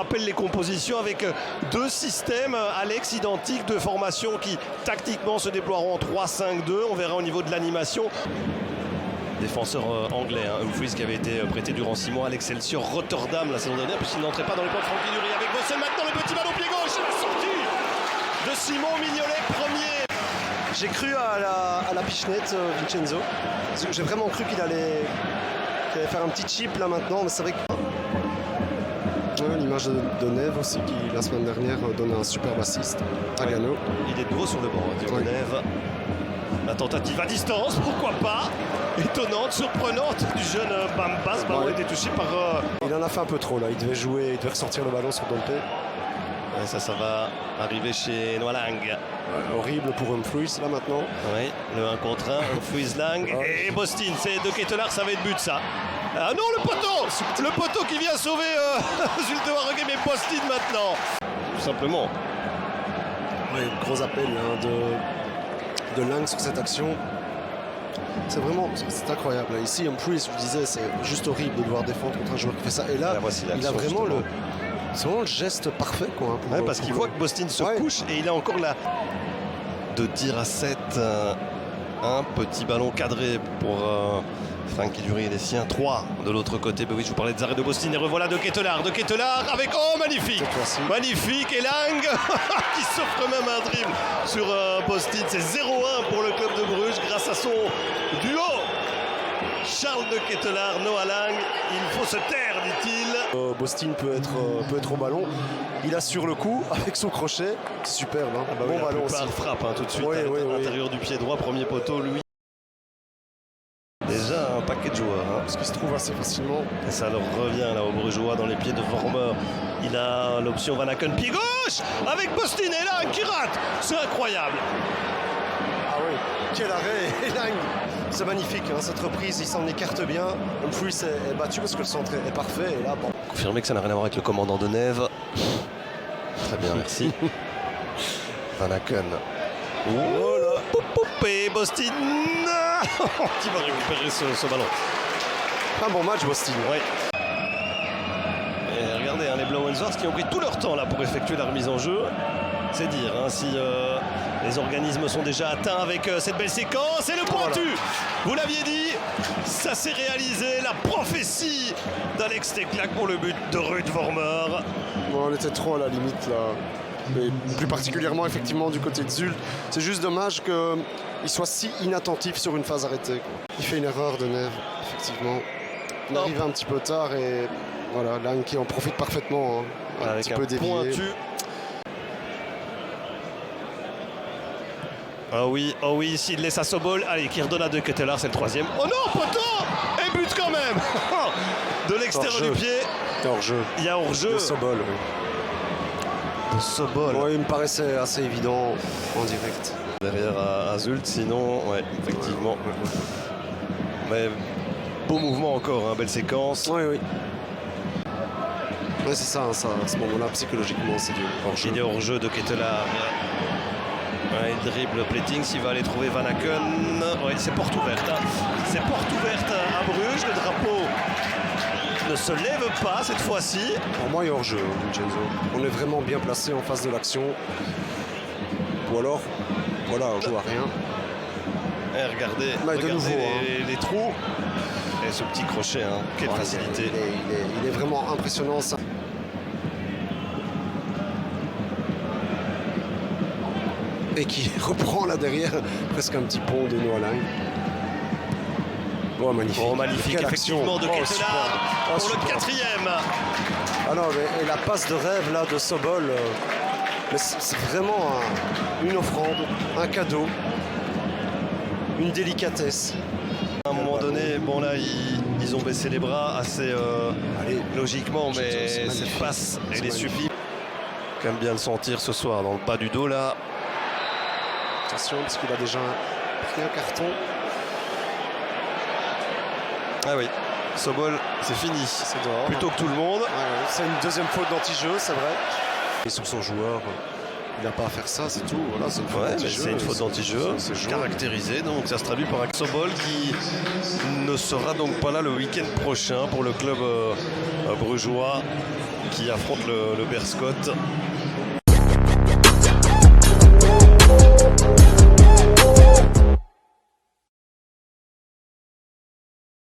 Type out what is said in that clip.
rappelle les compositions avec deux systèmes, Alex, identiques, deux formations qui tactiquement se déploieront en 3-5-2. On verra au niveau de l'animation. Défenseur anglais, Humphries qui avait été prêté durant 6 mois à l'Excelsior Rotterdam la saison dernière, puisqu'il n'entrait pas dans les plans de Francky Dury avec Bossen. Maintenant le petit ballon pied gauche, la sortie de Simon Mignolet, premier. J'ai cru à la pichenette Vincenzo. J'ai vraiment cru qu'il allait faire un petit chip là maintenant, mais c'est vrai que l'image de Neve aussi qui la semaine dernière donne un superbe assist à Gano. Il est de nouveau sur le banc, Diogo Neve. La tentative à distance, pourquoi pas. Étonnante, surprenante du jeune Bamba. Ce ballon était touché par... Il en a fait un peu trop là, il devait ressortir le ballon sur Dompe. Ouais, ça va arriver chez Noalang. Horrible pour Humphries là maintenant. Oui, le 1 contre 1, Humphries Lang et Bostin. C'est de Ketelaar, ça va être but ça. Ah non, le poteau qui vient sauver Zulte Waregem, mais Bostin maintenant. Tout simplement. Oui, gros appel de Lang sur cette action. C'est incroyable. Ici, Humphries, je vous disais, c'est juste horrible de devoir défendre contre un joueur qui fait ça. Et là, il a vraiment c'est vraiment le geste parfait, quoi. Parce qu'il voit que Bostin se couche et il a encore la de tir à 7. Un petit ballon cadré pour Francky Dury et les siens. 3 de l'autre côté. Ben oui, je vous parlais des arrêts de Bostin et revoilà de Ketelaar. Avec, oh magnifique. Magnifique. Et Lang qui s'offre même un dribble sur Bostin. C'est 0-1 pour le club de Bruges grâce à son duo. Charles de Ketelaar, Noah Lang, il faut se taire, dit-il. Bostin peut être au ballon. Il assure le coup avec son crochet. Superbe, hein. Bon ballon aussi. Il frappe tout de suite à l'intérieur du pied droit, premier poteau, lui. Déjà un paquet de joueurs. Parce qu'il se trouve assez facilement. Et ça leur revient là au Brugeois dans les pieds de Vormer. Il a l'option Van Aken, pied gauche avec Bostin et Lang qui rate. C'est incroyable. Ah oui, quel arrêt. Et Lang, c'est magnifique, cette reprise, il s'en écarte bien. Humphries est battu parce que le centre est parfait. Et là, bon. Confirmé que ça n'a rien à voir avec le commandant de Neve. Très bien, merci. Van Aken. Oh là. Et Bostin qui va récupérer ce ballon. Un bon match, Bostin. Ouais. Et regardez, les Blauenswarts qui ont pris tout leur temps là pour effectuer la remise en jeu. C'est dire si les organismes sont déjà atteints avec cette belle séquence. Et le pointu, vous l'aviez dit, ça s'est réalisé. La prophétie d'Alex Teklak pour le but de Ruud Vormer. Bon, on était trop à la limite là. Mais plus particulièrement effectivement du côté de Zulte. C'est juste dommage qu'il soit si inattentif sur une phase arrêtée, quoi. Il fait une erreur de Neve, effectivement. Il arrive un petit peu tard et voilà, Lang qui en profite parfaitement. Un petit peu dévié. Pointu. Oh oui, s'il laisse à Sobol. Allez, qui redonne à De Ketelaar, c'est le 3e. Oh non, poteau. Et but quand même. De l'extérieur du pied. Hors-jeu. Il y a hors-jeu. De Sobol, oui. Sobol. Il me paraissait assez évident en direct. Derrière à Zulte, sinon, effectivement. Mais beau mouvement encore, belle séquence. Oui. Ouais, c'est ça, à ce moment-là, psychologiquement, c'est du hors-jeu. Il est hors-jeu de Ketelaar. Il dribble Plettings, il va aller trouver Van Aken. C'est porte ouverte. C'est porte ouverte à Bruges. Le drapeau ne se lève pas cette fois-ci. Pour moi, il est hors-jeu, Vincenzo. On est vraiment bien placé en face de l'action. Ou alors, voilà, on joue à rien. Et regardez de nouveau, les trous. Et ce petit crochet, quelle facilité. Il est vraiment impressionnant, ça. Et qui reprend là derrière presque un petit pont de Noah Lang. Magnifique, effectivement, de Ketelaar pour le 4e. Ah non, mais la passe de rêve là de Sobol, c'est vraiment une offrande, un cadeau, une délicatesse. À un moment donné, ils ont baissé les bras assez logiquement, mais cette passe, elle est sublime. Quand même bien le sentir ce soir dans le bas du dos là. Attention, parce qu'il a déjà pris un carton. Ah oui, Sobol, c'est fini. C'est dehors. Plutôt que tout le monde. C'est une deuxième faute d'anti-jeu, c'est vrai. Et sur son joueur, Il n'a pas à faire ça, c'est tout. Voilà, c'est une faute Ouais, mais d'anti-jeu. c'est une faute d'anti-jeu C'est caractérisée, donc ça se traduit par Axobol qui ne sera donc pas là le week-end prochain pour le club brugeois qui affronte le Berscott.